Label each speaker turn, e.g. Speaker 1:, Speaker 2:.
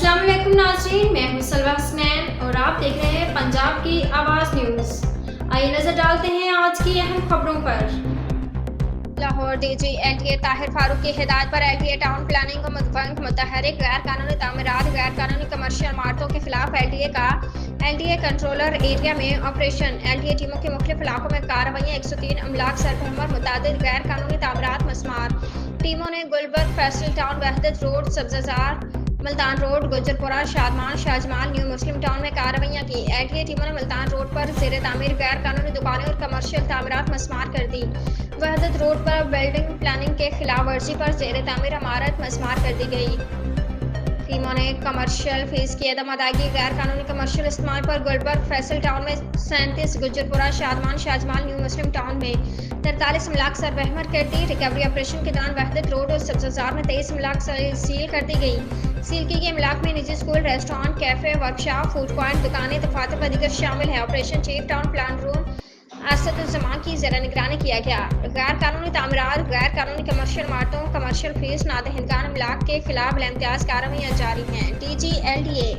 Speaker 1: अस्सलाम वालेकुम नाज़रीन, मैं हूं सलवा हसनैन और आप देख रहे हैं पंजाब की आवाज़ न्यूज़। आइए नजर डालते हैं आज की अहम खबरों पर।
Speaker 2: लाहौर डीजी एलटीए ताहिर फारूक की हिदायत पर एलटीए टाउन प्लानिंग को मुतहरिक गैर कानूनी तामीरात गैर कानूनी कमर्शियल इमारतों के खिलाफ एलटीए कंट्रोलर एरिया में ऑपरेशन। एलटीए टीमों के मुख्तलिफ इलाकों में कार्रवाइयाँ 103 अमलाक सरगर्म मुतादिद गैर कानूनी तामीरात मस्मार। टीमों ने Gulberg, Faisal town, Wahdat road, Sabzar, Multan road, Gujjarpura, Shadman, Shahjamal, new Muslim town में कार्रवाइयाँ की। एलटीए टीमों ने मुल्तान रोड पर ज़ेर तामीर गैर कानूनी दुकानें और कमर्शियल तामीरात मस्मार कर दी। वहदत रोड पर बिल्डिंग प्लानिंग के खिलाफ वर्जी पर ज़ेर तामीर इमारत मस्मार कर दी गई। टीमों ने कमर्शियल फीस की अदम अदायगी गैर कानूनी कमर्शियल इस्तेमाल पर गुलबर्ग, फैसल टाउन में 37, Gujarpura, Shadman, Shahjamal, new Muslim town में 43 अमलाक सरबहमर कर दी। रिकवरी ऑपरेशन के दौरान वहदत रोड और सब्ज़ार में 23 अमलाक सील कर दी गई। सील की गई अमलाक में निजी school, restaurant, cafe, workshop, food point, दुकानें, दफातर व दीगर शामिल है। Operation chief town plan room Asaduzzaman की ज़ेर निगरानी किया गया। गैर कानूनी तामीरात, गैर कानूनी कमर्शियल इमारतों, कमर्शियल फीस नादहिंदगान अमलाक के खिलाफ इम्तियाज़ कार्रवाइयाँ जारी हैं। DG LDA